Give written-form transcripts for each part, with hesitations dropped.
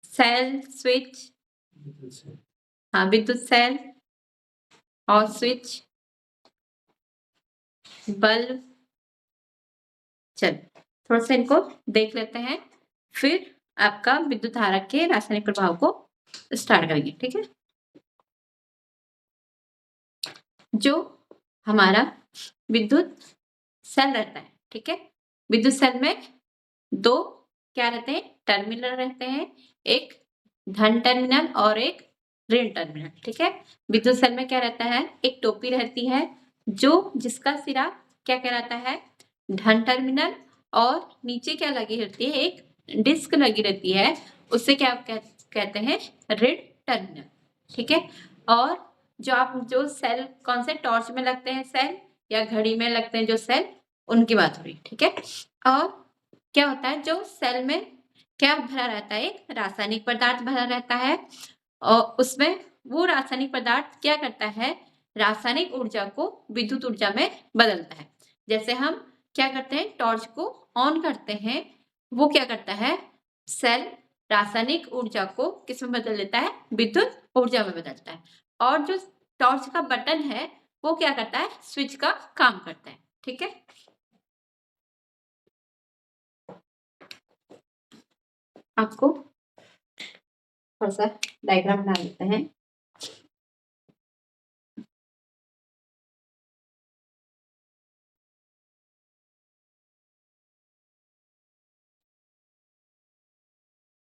Cell, switch, हाँ विद्युत cell और स्विच, बल्ब। चल थोड़ा सा इनको देख लेते हैं, फिर आपका विद्युत धारा के रासायनिक प्रभाव को स्टार्ट करेंगे। ठीक है, जो हमारा विद्युत सेल रहता है, ठीक है, विद्युत सेल में दो क्या रहते हैं, टर्मिनल रहते हैं, एक धन टर्मिनल और एक ऋण टर्मिनल। ठीक है, विद्युत सेल में क्या रहता है, एक टोपी रहती है जो जिसका सिरा क्या कहलाता है, धन टर्मिनल, और नीचे क्या लगी रहती है, एक डिस्क लगी रहती है, उससे क्या कहते हैं, ऋण टर्मिनल। ठीक है, और जो सेल कौन से टॉर्च में लगते हैं सेल, या घड़ी में लगते हैं जो सेल, उनकी बात हो रही। ठीक है, और क्या होता है, जो सेल में क्या भरा रहता है, एक रासायनिक पदार्थ भरा रहता है, और उसमें वो रासायनिक पदार्थ क्या करता है, रासायनिक ऊर्जा को विद्युत ऊर्जा में बदलता है। जैसे हम क्या करते हैं, टॉर्च को ऑन करते हैं, वो क्या करता है, सेल रासायनिक ऊर्जा को किस में बदल देता है, विद्युत ऊर्जा में बदलता है। और जो टॉर्च का बटन है वो क्या करता है, स्विच का काम करता है। ठीक है, आपको थोड़ा सा डायग्राम बना लेते हैं।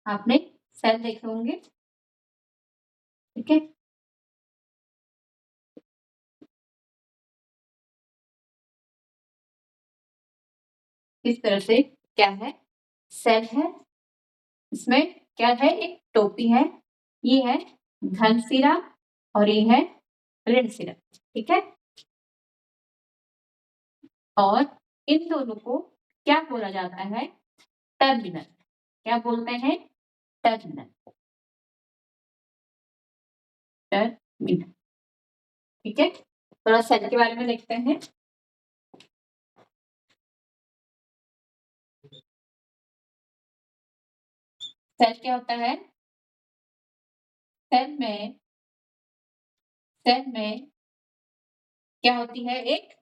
आपने सेल देखे होंगे, ठीक है, इस तरह से क्या है, सेल है, इसमें क्या है, एक टोपी है, ये है धन सिरा और ये है ऋण सिरा। ठीक है, और इन दोनों को क्या बोला जाता है, टर्मिनल। क्या बोलते हैं, टर्मिनल, टर्मिनल। ठीक है, थोड़ा सेल के बारे में देखते हैं। सेल क्या होता है, सेल में क्या होती है, एक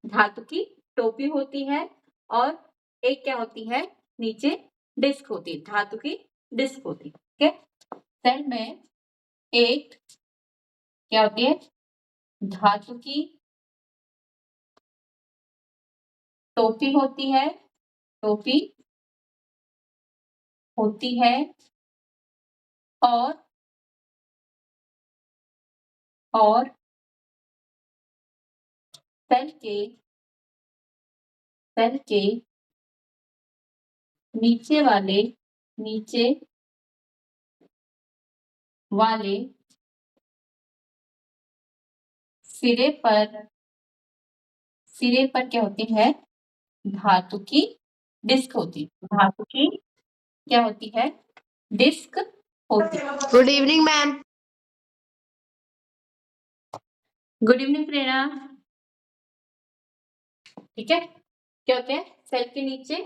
धातु की टोपी होती है, और एक क्या होती है, नीचे डिस्क होती है, धातु की डिस्क होती है। ठीक है, सेल में एक क्या होती है, धातु की टोपी होती है, टोपी होती है, और सेल के नीचे वाले सिरे पर क्या होती है, धातु की डिस्क होती है, धातु की क्या होती है, डिस्क होती है। Good evening ma'am. Good evening Prerna. ठीक है, क्या होते हैं, सेल के नीचे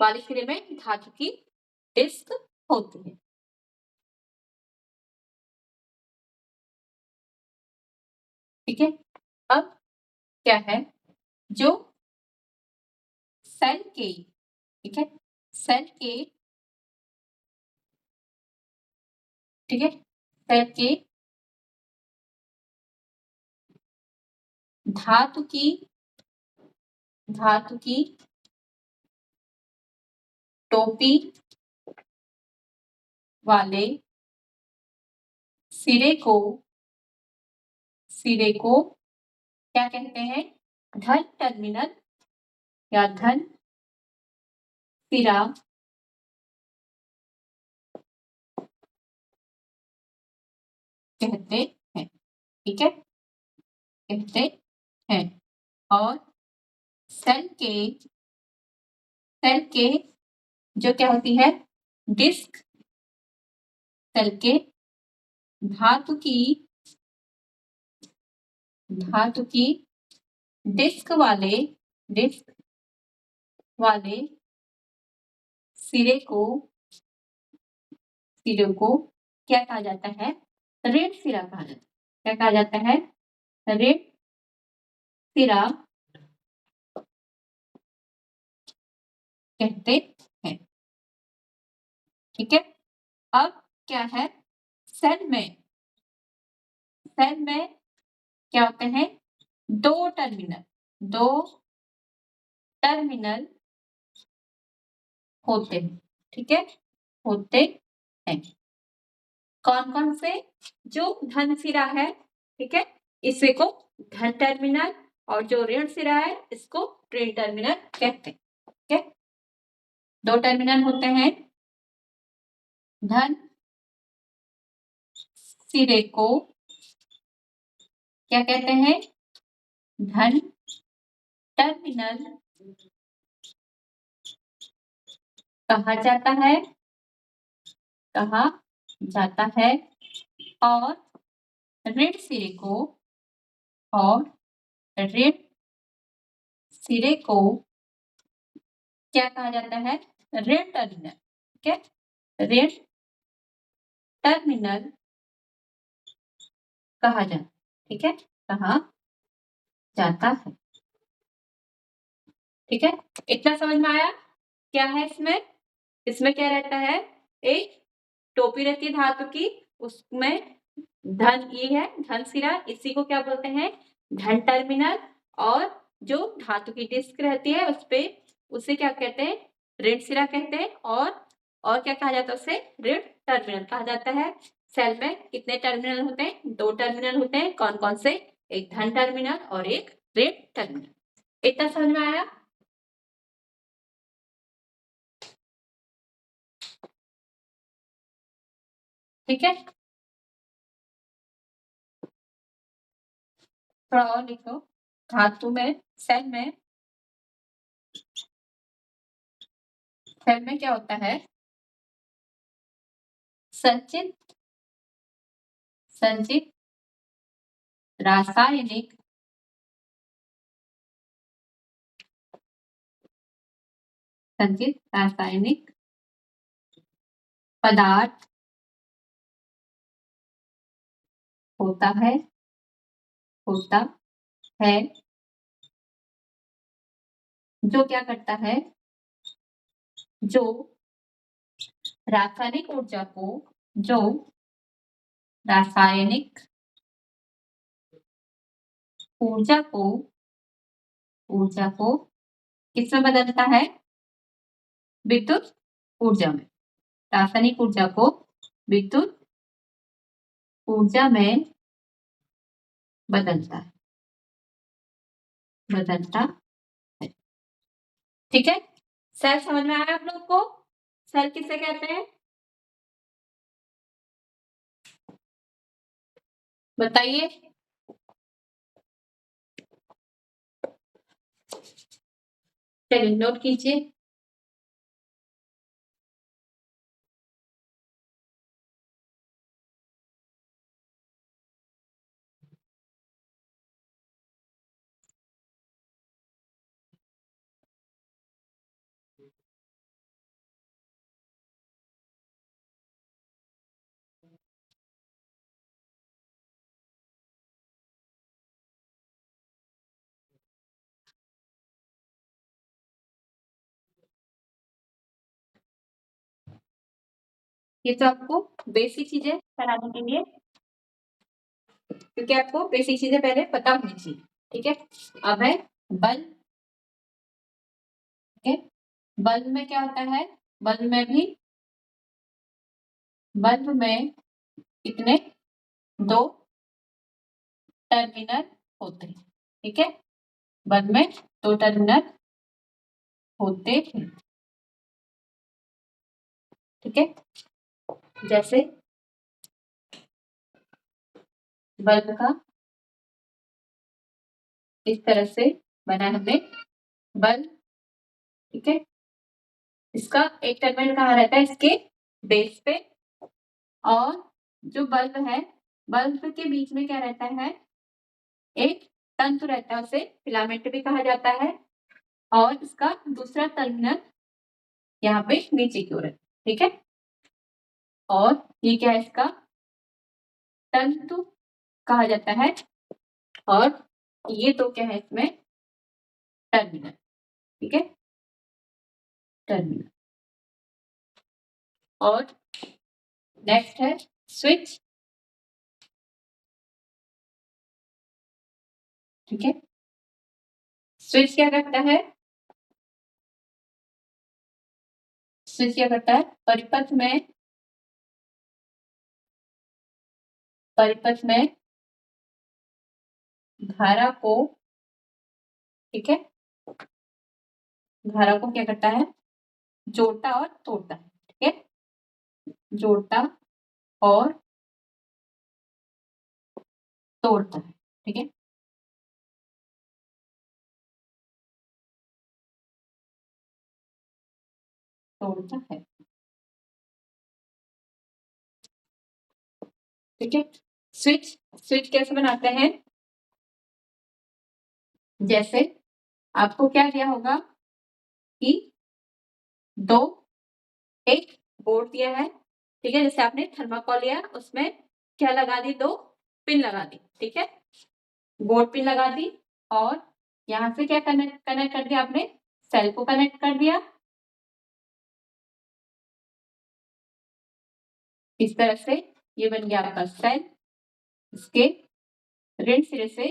वाले सिरे में धातु की डिस्क होती है। ठीक है, अब क्या है, जो सेल के, ठीक है, सेल के, ठीक है, सेल के धातु की टोपी वाले सिरे को क्या कहते हैं, धन टर्मिनल या धन सिरा कहते हैं। ठीक है, कहते हैं, और सेल के जो क्या होती है, डिस्क, सेल के धातु की डिस्क वाले सिरे को सिरे को क्या कहा जाता है? ऋण सिरा कहा जाता है। क्या कहा जाता है? ऋण सिरा कहते हैं। ठीक है, अब क्या है, सेल में क्या होते हैं? दो टर्मिनल होते हैं। ठीक है, होते हैं। कौन कौन से? जो धन सिरा है, ठीक है, इसे को धन टर्मिनल, और जो ऋण सिरा है इसको ऋण टर्मिनल कहते हैं। ठीक है, दो टर्मिनल होते हैं। धन सिरे को क्या कहते हैं? धन टर्मिनल कहा जाता है, और ऋण सिरे को क्या कहा जाता है? ऋण टर्मिनल। ठीक है, ऋण टर्मिनल कहा जाता है। ठीक है, कहा जाता है। ठीक है, इतना समझ में आया? क्या है इसमें क्या रहता है? एक टोपी रहती है धातु की, उसमें धन ये है, धन सिरा, इसी को क्या बोलते हैं? धन टर्मिनल। और जो धातु की डिस्क रहती है उसे क्या कहते हैं? ऋण सिरा कहते हैं। और क्या कहा जाता है? उसे ऋण टर्मिनल कहा जाता है। सेल में कितने टर्मिनल होते हैं? दो टर्मिनल होते हैं। कौन कौन से? एक धन टर्मिनल और एक ऋण टर्मिनल। इतना समझ में आया? ठीक है, थोड़ा और लिखो। धातु में सेल में क्या होता है? संचित रासायनिक पदार्थ होता है जो क्या करता है? जो रासायनिक ऊर्जा को किसमें बदलता है? विद्युत ऊर्जा में। रासायनिक ऊर्जा को विद्युत ऊर्जा में बदलता है। ठीक है, सेल समझ में आया आप लोग को? सेल किसे कहते हैं? बताइए। चलिए नोट कीजिए। ये तो आपको बेसिक चीजें कराने के लिए, क्योंकि आपको बेसिक चीजें पहले पता होनी चाहिए। ठीक है, अब है बल्ब। ठीक है, बल्ब में क्या होता है? बल्ब में कितने? दो टर्मिनल होते हैं। ठीक है, बल्ब में दो टर्मिनल होते हैं। ठीक है, जैसे बल्ब का इस तरह से बना है हमने बल्ब। ठीक है, इसका एक टर्मिनल कहाँ रहता है? इसके बेस पे। और जो बल्ब है, बल्ब के बीच में क्या रहता है? एक तंतु रहता है, उसे फिलामेंट भी कहा जाता है। और इसका दूसरा टर्मिनल यहाँ पे नीचे की ओर है। ठीक है, और ये क्या है, इसका तंतु कहा जाता है, और ये तो क्या है इसमें टर्मिनल। ठीक है, टर्मिनल। और नेक्स्ट है स्विच। ठीक है, स्विच क्या करता है, स्विच क्या करता है, परिपथ में धारा को, ठीक है, धारा को क्या करता है, जोड़ता और तोड़ता है। ठीक है, जोड़ता और तोड़ता है। ठीक है, तोड़ता है। ठीक है, स्विच, स्विच कैसे बनाते हैं, जैसे आपको क्या दिया होगा कि दो, एक बोर्ड दिया है। ठीक है, जैसे आपने थर्माकोल लिया, उसमें क्या लगा दी, दो पिन लगा दी। ठीक है, बोर्ड पिन लगा दी, और यहां से क्या कनेक्ट कनेक्ट कर दिया आपने, सेल को कनेक्ट कर दिया। इस तरह से ये बन गया आपका सेल। इसके ऋण सिरे से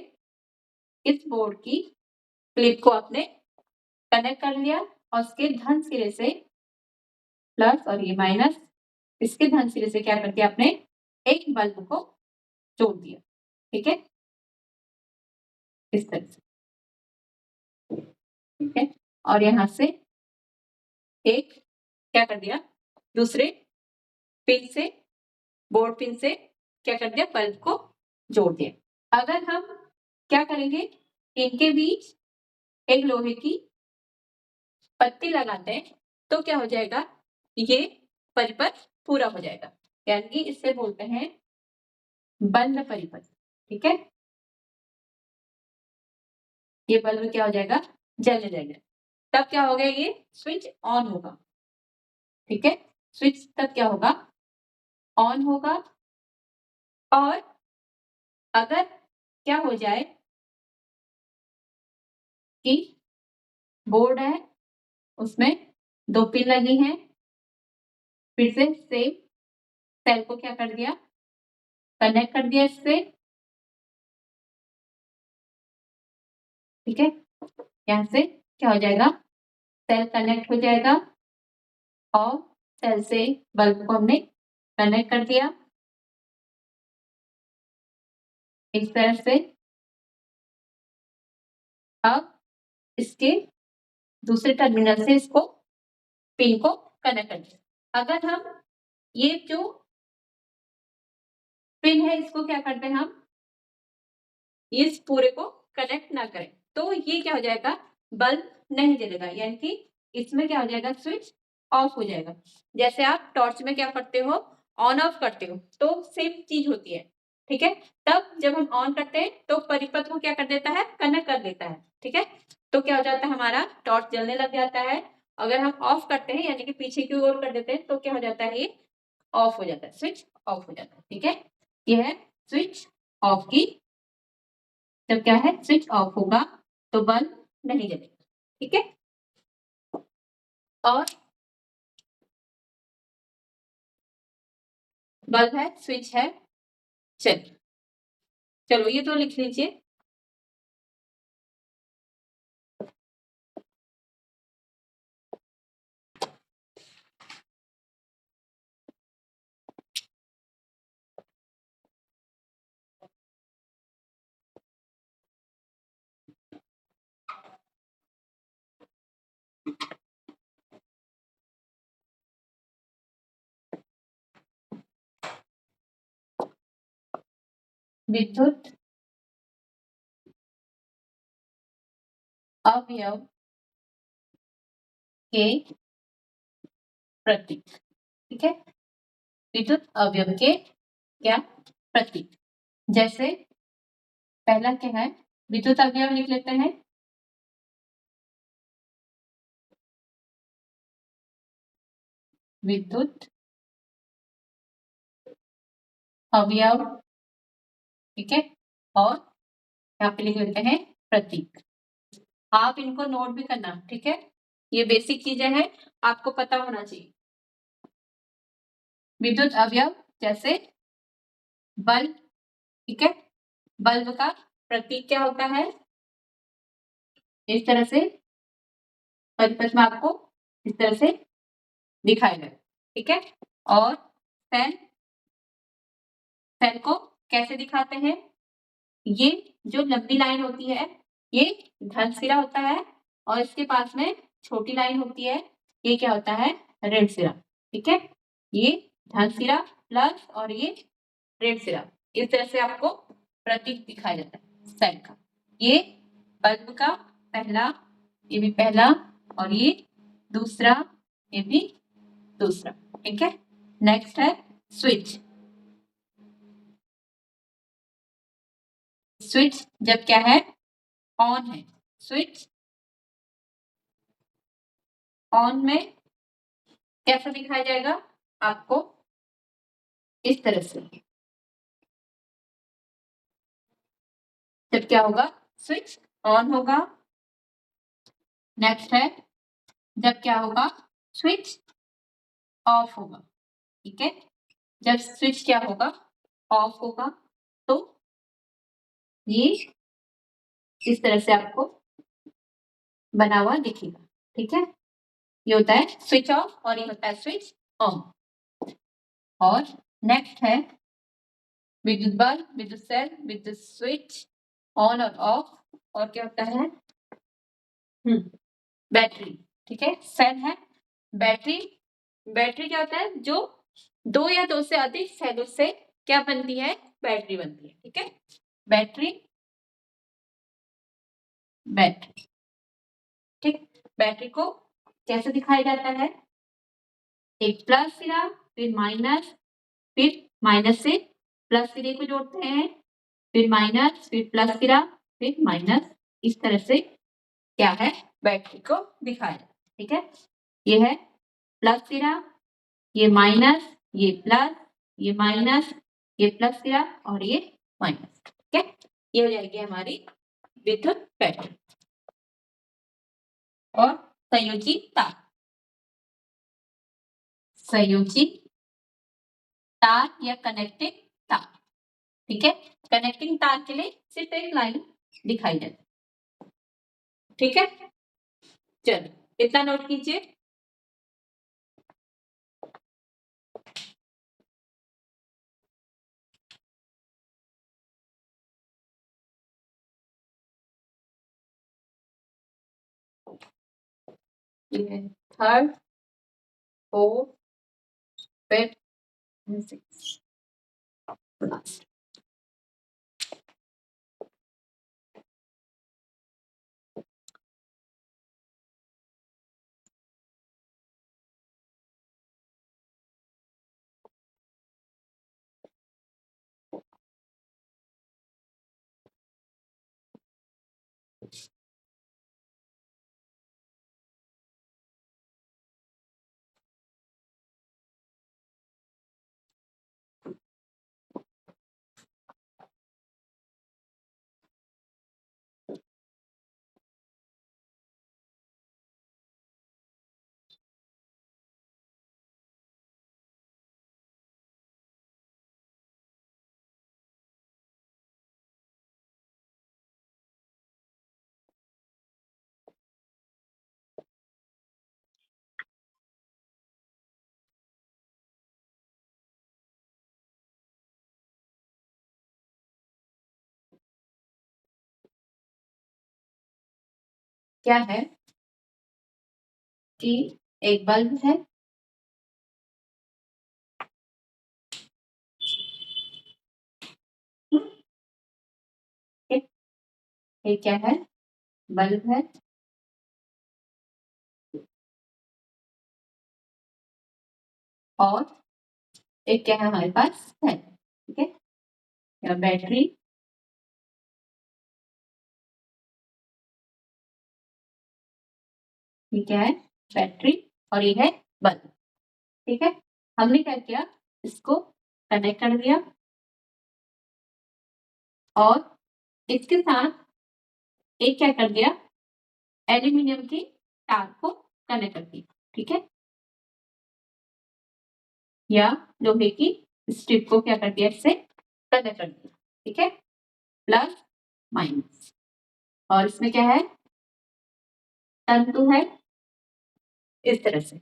इस बोर्ड की क्लिप को आपने कनेक्ट कर लिया, और इसके धन सिरे से प्लस, और ये माइनस, इसके धन सिरे से क्या कर दिया आपने, एक बल्ब को जोड़ दिया। ठीक है, इस तरह से। ठीक है, और यहां से एक क्या कर दिया, दूसरे पिन से, बोर्ड पिन से क्या कर दिया, बल्ब को जोड़ दिया। अगर हम क्या करेंगे, इनके बीच एक लोहे की पत्ती लगाते हैं, तो क्या हो जाएगा, ये परिपथ पूरा हो जाएगा, यानी कि इससे बोलते हैं बंद परिपथ। ठीक है, ये बल्ब क्या हो जाएगा, जलने जाएगा। तब क्या हो गया, ये स्विच ऑन होगा। ठीक है, स्विच तब क्या होगा, ऑन होगा। और अगर क्या हो जाए कि बोर्ड है, उसमें दो पिन लगी हैं, फिर से सेम सेल को क्या कर दिया, कनेक्ट कर दिया इससे। ठीक है, यहां से क्या हो जाएगा, सेल कनेक्ट हो जाएगा, और सेल से बल्ब को हमने कनेक्ट कर दिया। इस तरह से अब इसके दूसरे टर्मिनल से इसको पिन को कनेक्ट कर दिया। अगर हम ये जो पिन है, इसको क्या करते हैं हम, इस पूरे को कनेक्ट ना करें, तो ये क्या हो जाएगा, बल्ब नहीं जलेगा, यानी कि इसमें क्या हो जाएगा, स्विच ऑफ हो जाएगा। जैसे आप टॉर्च में क्या करते हो, ऑन ऑफ करते हो, तो सेम चीज होती है। ठीक है, तब जब हम ऑन करते हैं तो परिपथ को क्या कर देता है, कनेक्ट कर देता है। ठीक है, तो क्या हो जाता है, हमारा टॉर्च जलने लग जाता है। अगर हम ऑफ करते हैं, यानी कि पीछे की ओर कर देते हैं, तो क्या हो जाता है, ये ऑफ हो जाता है, स्विच ऑफ हो जाता है। ठीक है, ये है स्विच ऑफ की, जब क्या है, स्विच ऑफ होगा तो बल्ब नहीं जलेगा। ठीक है, और बल्ब है, स्विच है, चलिए, चलो ये तो लिख लीजिए। विद्युत अवयव के प्रतीक। ठीक है, विद्युत अवयव के क्या प्रतीक, जैसे पहला क्या है, विद्युत अवयव लिख लेते हैं, विद्युत अवयव, ठीक है, और यहाँ पे लिख लेते हैं प्रतीक। आप इनको नोट भी करना, ठीक है, ये बेसिक चीजें हैं, आपको पता होना चाहिए। विद्युत अवयव जैसे बल्ब, ठीक है, बल्ब का प्रतीक क्या होता है, इस तरह से परिपथ में आपको इस तरह से दिखाएगा, ठीक है। और फैन, फैन को कैसे दिखाते हैं, ये जो लंबी लाइन होती है ये धन सिरा होता है, और इसके पास में छोटी लाइन होती है, ये क्या होता है, ऋण सिरा, ठीक है। ये धन सिरा प्लस और ये ऋण सिरा, इस तरह से आपको प्रतीक दिखाया जाता है फैन का। ये बल्ब का पहला, ये भी पहला, और ये दूसरा, ये भी दूसरा, ठीक है। नेक्स्ट है स्विच। स्विच जब क्या है, ऑन है, स्विच ऑन में कैसा दिखाया जाएगा आपको, इस तरह से, जब क्या होगा, स्विच ऑन होगा। नेक्स्ट है जब क्या होगा, स्विच ऑफ होगा, ठीक है। जब स्विच क्या होगा, ऑफ होगा, तो ये इस तरह से आपको बना हुआ दिखेगा, ठीक है। ये होता है स्विच ऑफ और ये होता है स्विच ऑन। और नेक्स्ट है विद्युत बल्ब, विद्युत सेल, विद्युत स्विच, ऑन और ऑफ, और क्या होता है, बैटरी, ठीक है। सेल है, बैटरी, बैटरी क्या होता है, जो दो या दो से अधिक सेलों से क्या बनती है, बैटरी बनती है, ठीक है। बैटरी, बैटरी, ठीक। बैटरी को कैसे दिखाया जाता है, एक प्लस सिरा, फिर माइनस से प्लस सिरे को जोड़ते हैं, फिर माइनस, फिर प्लस सिरा, फिर माइनस, इस तरह से क्या है, बैटरी को दिखाया, ठीक है। ये है प्लस सिरा, ये माइनस, ये प्लस, ये माइनस, ये प्लस सिरा, और ये माइनस, ठीक है। ये हो जाएगी हमारी विद्युत बैटरी। और संयोजी तार, संयोजी तार या कनेक्टिंग तार, ठीक है। कनेक्टिंग तार के लिए सिर्फ एक लाइन दिखाई जाती है, ठीक है। चलो इतना नोट कीजिए। ये है third, fourth, fifth, sixth, last. क्या है कि एक बल्ब है, ये क्या है, बल्ब है, और एक क्या है हमारे पास है, ठीक है, या बैटरी, ये क्या है, बैटरी, और ये है बल्ब, ठीक है। हमने क्या किया, इसको कनेक्ट कर दिया, और इसके साथ एक क्या कर दिया, एल्यूमिनियम की तार को कनेक्ट कर दिया, ठीक है, या लोहे की स्ट्रिप को क्या कर दिया, इससे कनेक्ट कर दिया, ठीक है, प्लस माइनस। और इसमें क्या है, तंतु है, इस तरह से।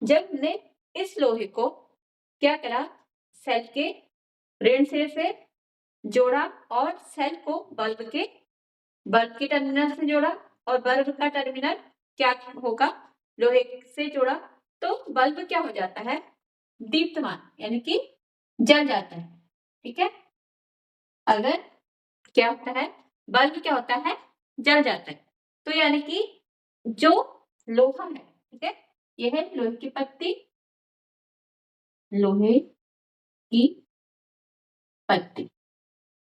जब हमने इस लोहे को क्या करा, सेल के ऋण सिरे से जोड़ा और सेल को बल्ब के टर्मिनल से जोड़ा, और बल्ब का टर्मिनल क्या होगा, लोहे से जोड़ा, तो बल्ब क्या हो जाता है, दीप्तमान, यानी कि जल जाता है, ठीक है। अगर क्या होता है, बल्ब क्या होता है, जल जाता है। तो यानी कि जो लोहा है, ठीक है, यह है लोहे की पत्ती, लोहे की पत्ती,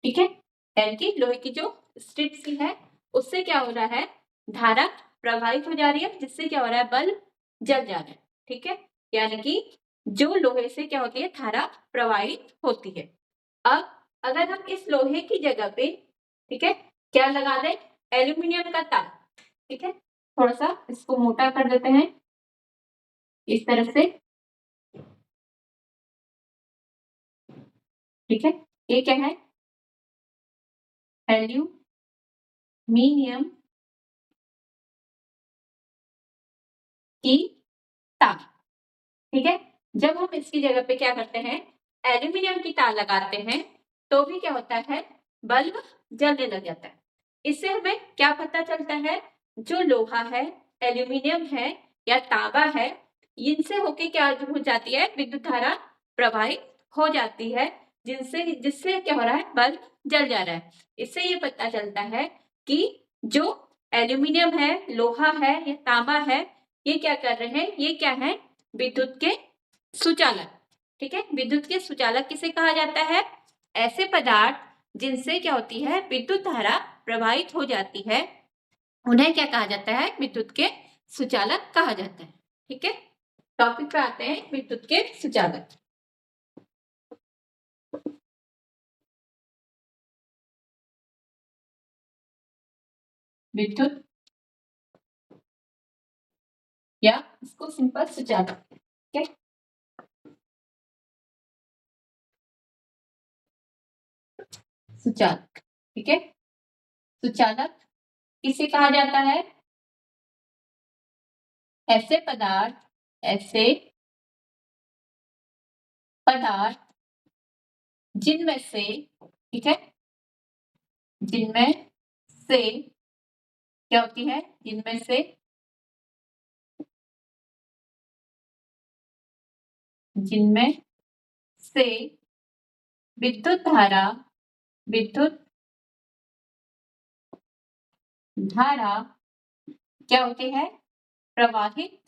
ठीक है, यानी कि लोहे की जो स्ट्रिप सी है उससे क्या हो रहा है, धारा प्रवाहित हो जा रही है, जिससे क्या हो रहा है, बल्ब जल जा रहा है, ठीक है, यानी कि जो लोहे से क्या होती है, धारा प्रवाहित होती है। अब अगर हम इस लोहे की जगह पे, ठीक है, क्या लगा दें, एल्यूमिनियम का तार, ठीक है, थोड़ा सा इसको मोटा कर देते हैं इस तरह से, ठीक है, ये क्या है, एल्यूमिनियम की तार, ठीक है। जब हम इसकी जगह पे क्या करते हैं, एल्यूमिनियम की तार लगाते हैं, तो भी क्या होता है, बल्ब जलने लग जाता है। इससे हमें क्या पता चलता है, जो लोहा है, एल्यूमिनियम है या तांबा है, इनसे होके क्या हो जाती है, विद्युत धारा प्रवाहित हो जाती है, जिससे क्या हो रहा है, बल्ब जल जा रहा है। इससे ये पता चलता है कि जो एल्यूमिनियम है, लोहा है या तांबा है, ये क्या कर रहे हैं, ये क्या है, विद्युत के सुचालक, ठीक है। विद्युत के सुचालक किसे कहा जाता है, ऐसे पदार्थ जिनसे क्या होती है, विद्युत धारा प्रवाहित हो जाती है, उन्हें क्या कहा जाता है, विद्युत के सुचालक कहा जाता है, ठीक है। टॉपिक पे आते हैं, विद्युत के सुचालक। विद्युत या इसको सिंपल सुचालक, ठीक है, सुचालक, ठीक है। सुचालक किसे कहा जाता है, ऐसे पदार्थ जिनमें से, ठीक है, जिनमें से क्या होती है, जिनमें से जिनमें से विद्युत धारा क्या होती है, प्रवाहित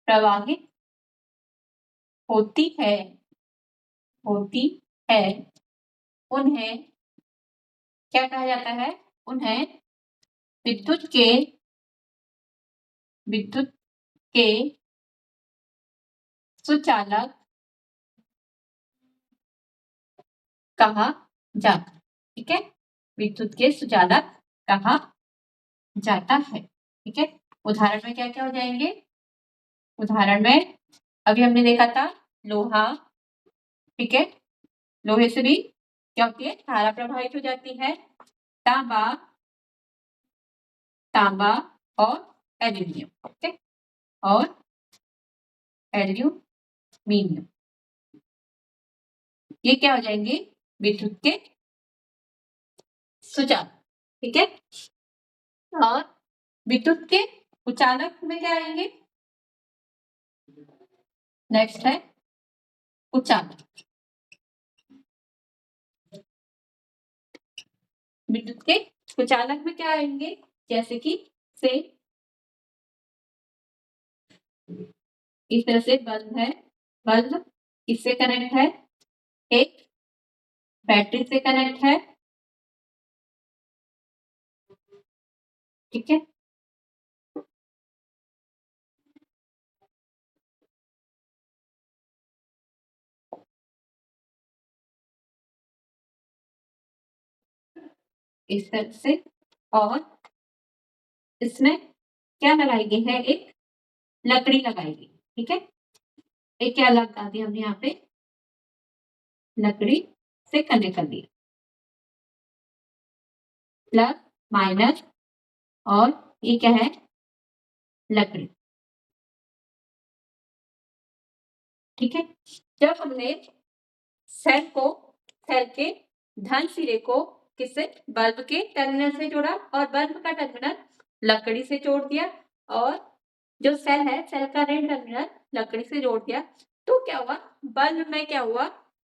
प्रवाहित होती है, उन्हें क्या कहा जाता है, उन्हें विद्युत के विद्युत के सुचालक कहा जाता है, ठीक है, विद्युत के सुचालक कहा जाता है, ठीक है। उदाहरण में क्या क्या हो जाएंगे, उदाहरण में अभी हमने देखा था लोहा, ठीक है, लोहे से भी क्या होती है, धारा प्रवाहित हो जाती है, तांबा तांबा और एल्यूमिनियम, ठीक है, और एल्यूमिनियम, ये क्या हो जाएंगे, विद्युत के सुचालक, ठीक है। और विद्युत के कुचालक में क्या आएंगे, नेक्स्ट है कुचालक। विद्युत के कुचालक में क्या आएंगे, जैसे कि से इस तरह से बल्ब है, बल्ब किससे कनेक्ट है, एक बैटरी से कनेक्ट है, ठीक है, इस तरह से, और इसमें क्या लगाएंगे है, एक लकड़ी लगाएंगे, ठीक है। एक क्या लगा दिया हमने यहाँ पे, लकड़ी से कनेक्ट कर दिया, प्लस माइनस, और ये क्या है, लकड़ी, ठीक है। जब हमने सेल को, सेल के धन सिरे को किससे, बल्ब के टर्मिनल से जोड़ा, और बल्ब का टर्मिनल लकड़ी से जोड़ दिया, और जो सेल है, सेल का रेड टर्मिनल लकड़ी से जोड़ दिया, तो क्या हुआ, बल्ब में क्या हुआ,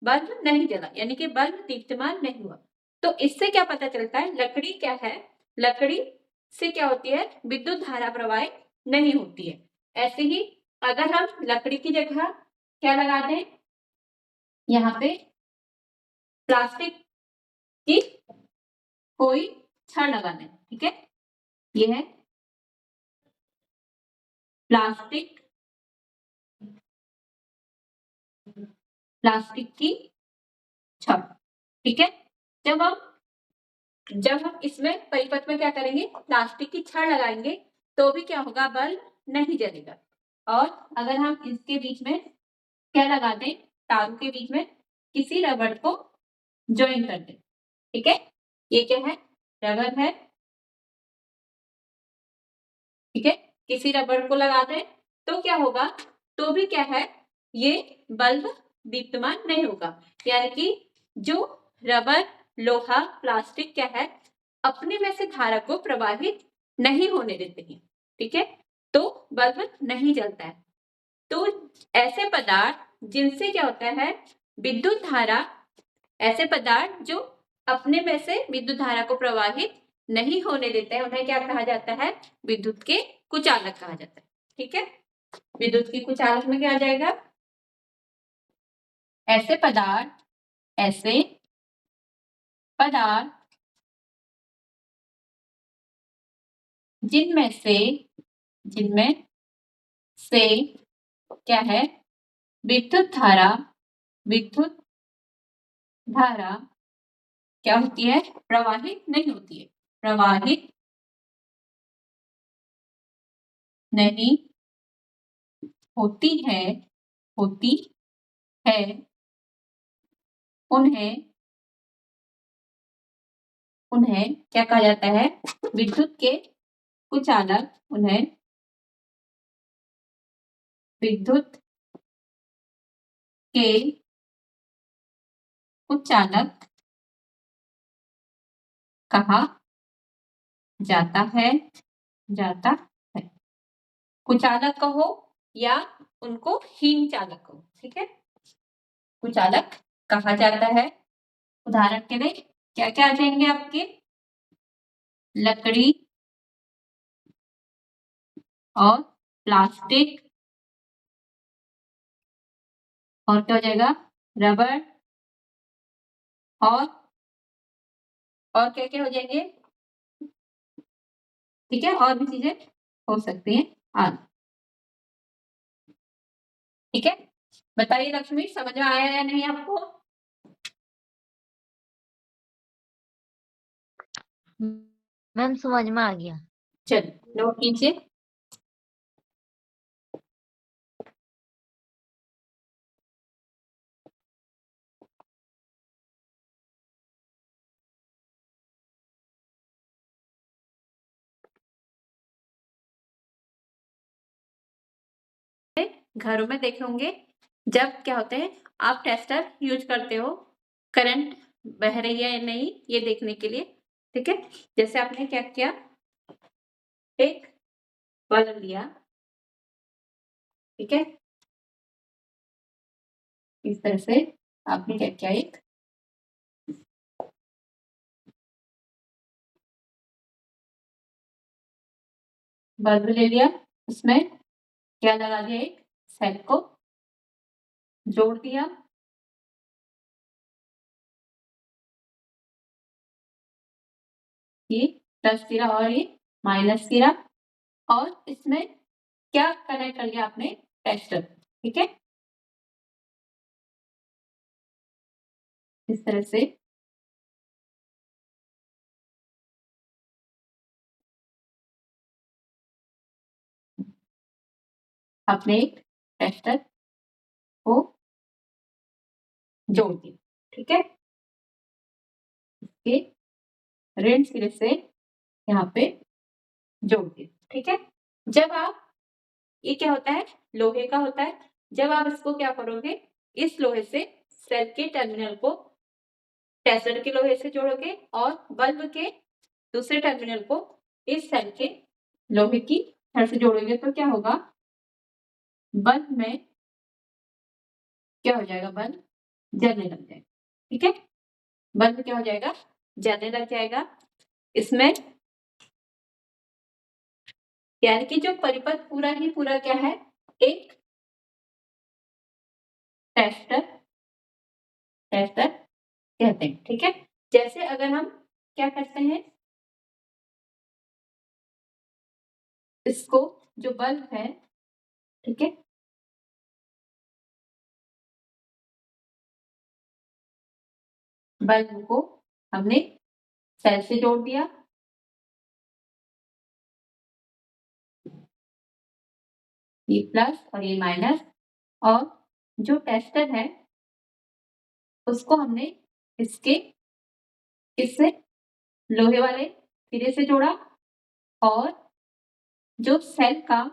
बल्ब नहीं जला, यानी कि बल्ब दीप्तमान नहीं हुआ। तो इससे क्या पता चलता है, लकड़ी क्या है, लकड़ी से क्या होती है, विद्युत धारा प्रवाहित नहीं होती है। ऐसे ही अगर हम लकड़ी की जगह क्या लगा दें, यहाँ पे प्लास्टिक की कोई छड़ लगा दें, ठीक है। ये है प्लास्टिक, प्लास्टिक की छड़, ठीक है। जब हम इसमें परिपथ में क्या करेंगे, प्लास्टिक की छड़ लगाएंगे, तो भी क्या होगा, बल्ब नहीं जलेगा। और अगर हम इसके बीच में क्या लगा दें, तारों के बीच में किसी रबड़ को ज्वाइन कर दें, ठीक है। ये क्या है, रबर है, ठीक है। किसी रबड़ को लगा दें तो क्या होगा, तो भी क्या है, ये बल्ब दीप्तमान नहीं होगा। यानी कि जो रबर, लोहा, प्लास्टिक क्या है, अपने में से धारा को प्रवाहित नहीं होने देते हैं, ठीक है, तो बल्ब नहीं जलता है। तो ऐसे पदार्थ जिनसे क्या होता है, विद्युत धारा, ऐसे पदार्थ जो अपने में से विद्युत धारा को प्रवाहित नहीं होने देते हैं, उन्हें क्या कहा जाता है, विद्युत के कुचालक कहा जाता है, ठीक है। विद्युत की कुचालक में क्या आ जाएगा, ऐसे पदार्थ, ऐसे पदार्थ जिनमें से, जिनमें से क्या है, विद्युत धारा, विद्युत धारा क्या होती है, प्रवाहित नहीं होती है, प्रवाहित नहीं होती है, होती है, उन्हें, उन्हें क्या कहा जाता है, विद्युत के कुचालक, उन्हें विद्युत के कुचालक कहा जाता है, जाता है। कुचालक कहो या उनको हीन चालक कहो, ठीक है। कुचालक कहा जाता है, उदाहरण के लिए क्या क्या आ जाएंगे आपके, लकड़ी और प्लास्टिक, और क्या हो जाएगा, रबर, और क्या क्या हो जाएंगे, ठीक है, और भी चीजें हो सकती हैं आज, ठीक है। बताइए लक्ष्मी, समझ में आया या नहीं आपको। मैम समझ में आ गया। चलिए नोट कीजिए। घरों में देखे होंगे, जब क्या होते हैं, आप टेस्टर यूज करते हो, करंट बह रही है या नहीं ये देखने के लिए, ठीक है। जैसे आपने क्या किया, एक बल्ब लिया, ठीक है, इस तरह से आपने क्या किया, एक बल्ब ले लिया, उसमें क्या लगा दिया, एक सेल को जोड़ दिया, ये प्लस सिरा और ये माइनस सिरा, और इसमें क्या कनेक्ट कर लिया आपने, टेस्टर, ठीक है। इस तरह से अपने एक टेस्टर को जोड़ दिया, ठीक है। इसके ऋण सिरे से यहाँ पे जोड़ दिया, ठीक है। जब आप, ये क्या होता है, लोहे का होता है। जब आप इसको क्या करोगे, इस लोहे से सेल के टर्मिनल को टेस्टर के लोहे से जोड़ोगे और बल्ब के दूसरे टर्मिनल को इस सेल के लोहे की छड़ से जोड़ोगे, तो क्या होगा, बल्ब में क्या हो जाएगा, बल्ब जलने लग जाएगा, ठीक है। बल्ब क्या हो जाएगा, जलने लग जाएगा। इसमें यानी कि जो परिपथ पूरा ही पूरा क्या है, एक टेस्टर कहते हैं, ठीक है। जैसे अगर हम क्या करते हैं, इसको जो बल्ब है, ठीक है, बल्ब को हमने सेल से जोड़ दिया, ये प्लस और ये माइनस, और जो टेस्टर है उसको हमने इसके इससे लोहे वाले सिरे से जोड़ा, और जो सेल का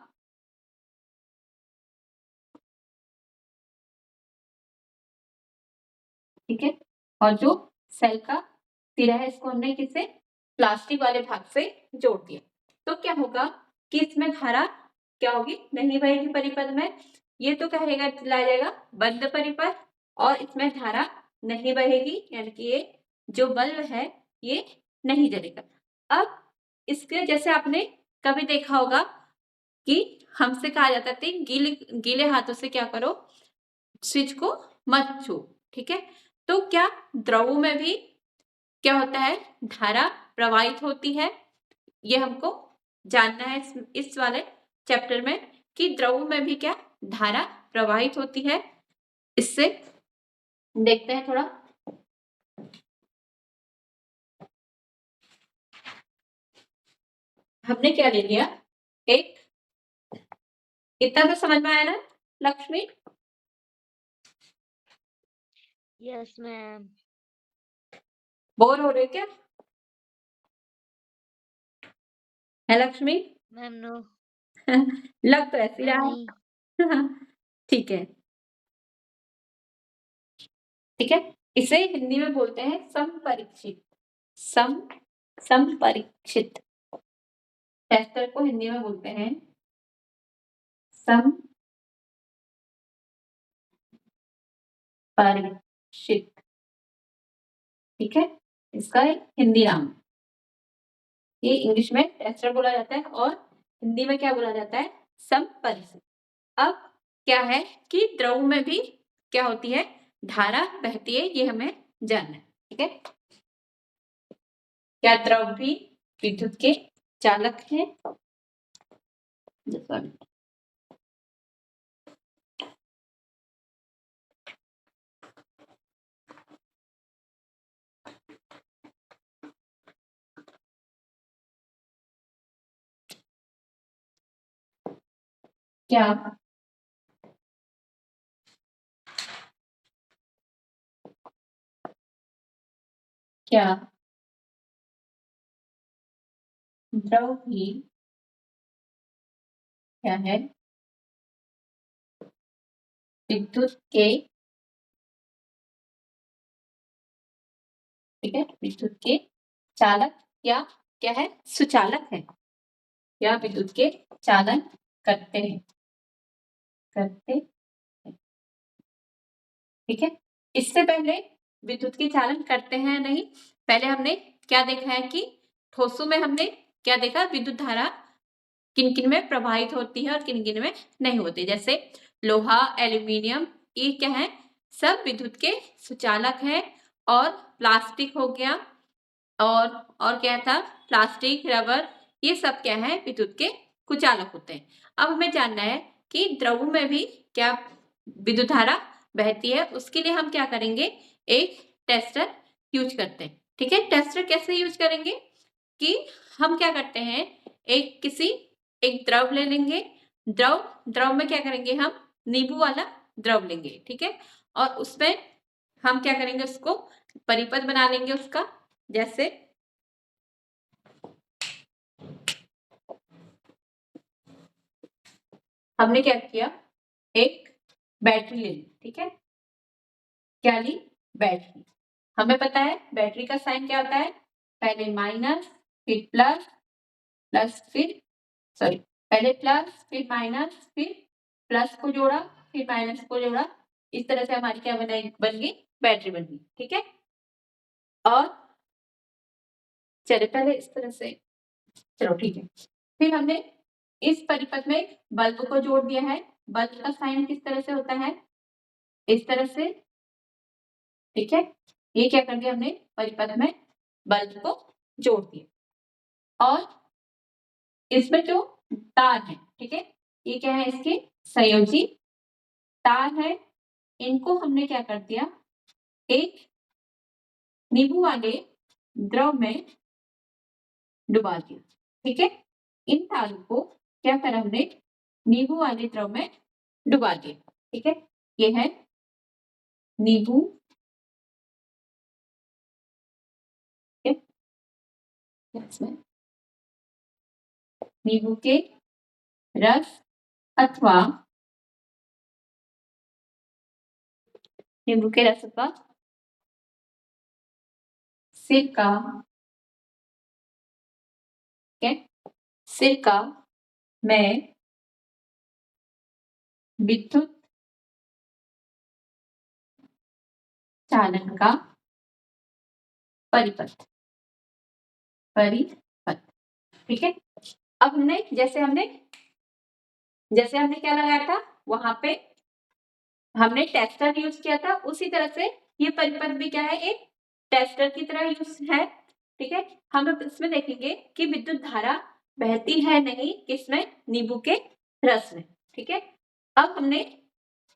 ठीक है, और जो सेल का सिरा है इसको हमने किससे, प्लास्टिक वाले भाग से जोड़ दिया। तो क्या होगा कि इसमें धारा क्या होगी, नहीं बहेगी परिपथ में। ये तो कहेगा चलाया जाएगा बंद परिपथ, और इसमें धारा नहीं बहेगी, यानी कि ये जो बल्ब है ये नहीं जलेगा। अब इसके जैसे आपने कभी देखा होगा कि हमसे कहा जाता था गीले हाथों से क्या करो, स्विच को मत छू, ठीक है। तो क्या द्रव में भी क्या होता है, धारा प्रवाहित होती है, ये हमको जानना है इस वाले चैप्टर में, कि द्रव में भी क्या धारा प्रवाहित होती है। इससे देखते हैं थोड़ा, हमने क्या ले लिया, एक, इतना तो समझ में आया ना लक्ष्मी? Yes ma'am. बोर हो रहे क्या है लक्ष्मी? Ma'am no. लग तो ऐसी मैम रहा नहीं। है। ठीक है, ठीक है। इसे हिंदी में बोलते हैं समपरीक्षित, समपरीक्षित टेस्टर को हिंदी में बोलते हैं समपरीक्षित, ठीक है। इसका एक हिंदी नाम, ये इंग्लिश में टेस्टर बोला जाता है और हिंदी में क्या बोला जाता है, समपरीक्षित। अब क्या है कि द्रव में भी क्या होती है, धारा बहती है, ये हमें जानना है, ठीक है। क्या द्रव भी विद्युत के चालक हैं? क्या क्या द्रव भी क्या है, विद्युत के, ठीक है, विद्युत के चालक या क्या है, सुचालक है, या विद्युत के चालन करते हैं, ठीक है। इससे पहले विद्युत के चालन करते हैं नहीं, पहले हमने क्या देखा है कि ठोसों में हमने क्या देखा, विद्युत धारा किन किन में प्रवाहित होती है और किन किन में नहीं होती। जैसे लोहा, एल्यूमिनियम, ये क्या है, सब विद्युत के सुचालक हैं। और प्लास्टिक हो गया, और क्या था, प्लास्टिक, रबर, ये सब क्या है, विद्युत के कुचालक होते हैं। अब हमें जानना है कि द्रव में भी क्या विद्युत धारा बहती है, उसके लिए हम क्या करेंगे, एक टेस्टर यूज करते हैं, ठीक है। टेस्टर कैसे यूज करेंगे कि हम क्या करते हैं, एक द्रव ले लेंगे, द्रव में क्या करेंगे हम, नींबू वाला द्रव लेंगे, ठीक है, और उसमें हम क्या करेंगे, उसको परिपथ बना लेंगे उसका। जैसे हमने क्या किया, एक बैटरी ले ली, ठीक है, क्या ली, बैटरी। हमें पता है बैटरी का साइन क्या होता है, पहले माइनस फिर प्लस, प्लस फिर सॉरी पहले प्लस फिर माइनस फिर प्लस को जोड़ा फिर माइनस को जोड़ा, इस तरह से हमारी क्या बन गई, बैटरी बन गई, ठीक है। और चले पहले इस तरह से, चलो ठीक है, फिर हमने इस परिपथ में बल्ब को जोड़ दिया है। बल्ब का साइन किस तरह से होता है, इस तरह से, ठीक है। ये क्या कर दिया हमने, परिपथ में बल्ब को जोड़ दिया। और इसमें जो तार है, ठीक है, ये क्या है, इसके संयोजी तार है। इनको हमने क्या कर दिया, एक नींबू वाले द्रव में डुबा दिया, ठीक है। इन तारों को क्या करा हमने, नींबू वाले द्रव में डुबा दिया, ठीक है। ये है नींबू, ठीक है, इसमें नींबू के रस अथवा नींबू के रस अथवा सिरका, ठीक है, सिरका में विद्युत चालन का परिपथ, परिपथ, ठीक है। अब हमने जैसे हमने क्या लगाया था, वहां पे हमने टेस्टर यूज किया था, उसी तरह से ये परिपथ भी क्या है, एक टेस्टर की तरह यूज है, ठीक है। हम अब इसमें देखेंगे कि विद्युत धारा बहती है नहीं, किसमें, नींबू के रस में, ठीक है। अब हमने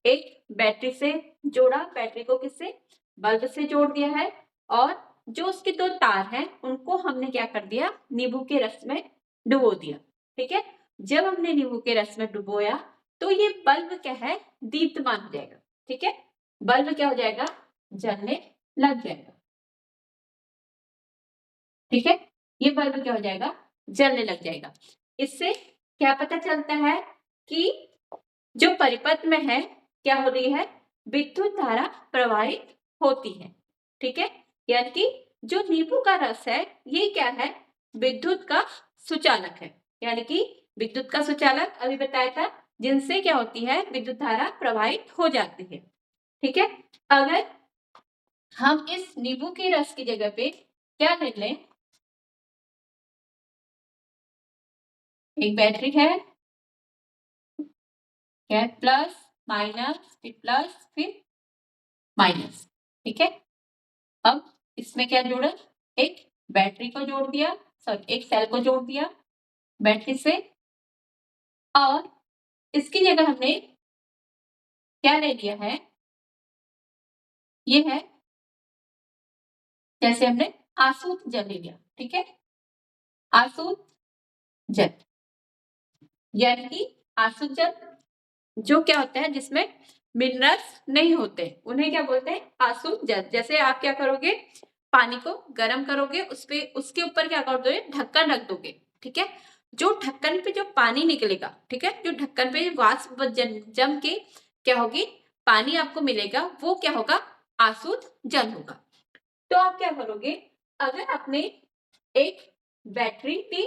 एक बैटरी से जोड़ा, बैटरी को किससे, बल्ब से जोड़ दिया है, और जो उसके दो तार हैं उनको हमने क्या कर दिया, नींबू के रस में डुबो दिया, ठीक है। जब हमने नींबू के रस में डुबोया तो ये बल्ब क्या है, दीप्तमान हो जाएगा, ठीक है। बल्ब क्या हो जाएगा, जलने लग जाएगा, ठीक है। ये बल्ब क्या हो जाएगा, जलने लग जाएगा। इससे क्या पता चलता है कि जो परिपथ में है क्या हो रही है, विद्युत धारा प्रवाहित होती है, ठीक है। यानी कि जो नींबू का रस है ये क्या है, विद्युत का सुचालक है, यानी कि विद्युत का सुचालक अभी बताया था, जिनसे क्या होती है, विद्युत धारा प्रवाहित हो जाती है, ठीक है। अगर हम इस नींबू के रस की जगह पे क्या ले लें, एक बैटरी है, क्या है, प्लस माइनस फिर प्लस फिर माइनस, ठीक है। अब इसमें क्या जोड़ा, एक बैटरी को जोड़ दिया, सॉरी एक सेल को जोड़ दिया बैटरी से, और इसकी जगह हमने क्या ले लिया है, ये है, जैसे हमने आसूत जल ले लिया, ठीक है, आसूत जल, यानी कि आसूत जल जो क्या होता है, जिसमें मिनरल्स नहीं होते, उन्हें क्या बोलते हैं, आसूत जल। जैसे आप क्या करोगे, पानी को गर्म करोगे, उसके ऊपर क्या कर दोगे, ढक्कन रख दोगे, ठीक है। जो ढक्कन पे जो पानी निकलेगा, ठीक है, जो ढक्कन पे वाष्प जम के क्या होगी, पानी आपको मिलेगा, वो क्या होगा, आसूत जल होगा। तो आप क्या करोगे, अगर आपने एक बैटरी थी,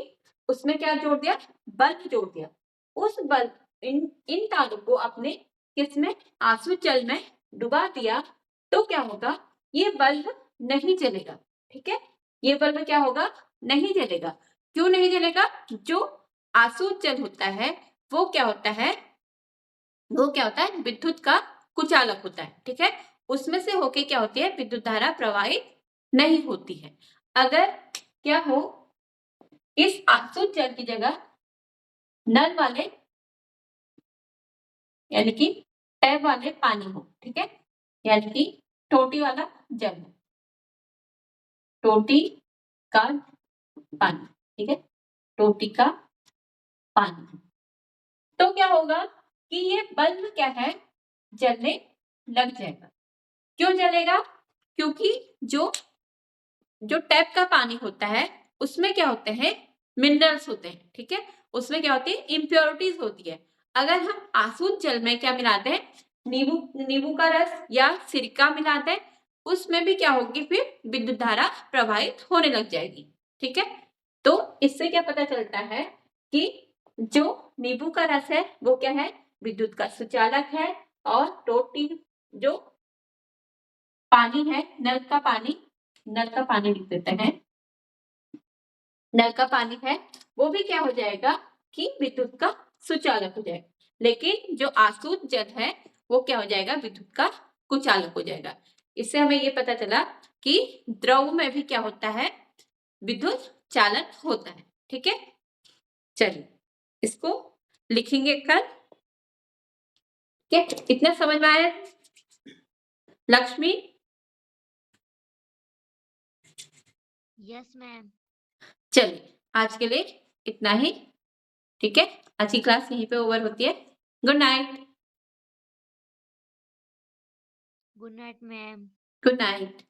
उसमें क्या जोड़ दिया, बल्ब जोड़ दिया, उस बल्ब इन तारों को आपने किसमें, आंसू जल में डुबा दिया, तो क्या होगा, ये बल्ब नहीं जलेगा, ठीक है। ये बल्ब क्या होगा, नहीं जलेगा। क्यों नहीं जलेगा, जो आंसू जल होता है वो क्या होता है, वो क्या होता है, विद्युत का कुचालक होता है, ठीक है। उसमें से होके क्या होती है, विद्युत धारा प्रवाहित नहीं होती है। अगर क्या हो, इस आसुत जल की जगह नल वाले, यानी कि टैप वाले पानी हो, ठीक है, यानी कि टोटी वाला जल हो, टोटी का पानी, ठीक है, टोटी का पानी। तो क्या होगा कि ये बल्ब क्या है, जलने लग जाएगा। क्यों जलेगा? क्योंकि जो टैप का पानी होता है उसमें क्या होते हैं, मिनरल्स होते हैं, ठीक है, उसमें क्या होती है, इम्प्योरिटीज होती है। अगर हम आसूत जल में क्या मिलाते हैं, नींबू का रस या सिरका मिलाते हैं, उसमें भी क्या होगी, फिर विद्युत धारा प्रवाहित होने लग जाएगी, ठीक है। तो इससे क्या पता चलता है कि जो नींबू का रस है वो क्या है, विद्युत का सुचालक है, और टोटी जो पानी है, नल का पानी लिख देते हैं, नल का पानी है वो भी क्या हो जाएगा कि विद्युत का सुचालक हो जाएगा। लेकिन जो आसूत जल है वो क्या हो जाएगा, विद्युत का कुचालक हो जाएगा। इससे हमें ये पता चला कि द्रव में भी क्या होता है, विद्युत चालन होता है, ठीक है। चलिए इसको लिखेंगे कल, ठीक है। इतना समझ में आया लक्ष्मी? Yes ma'am. चलिए आज के लिए इतना ही, ठीक है। आज की क्लास यहीं पे ओवर होती है। Good night. Good night ma'am. Good night.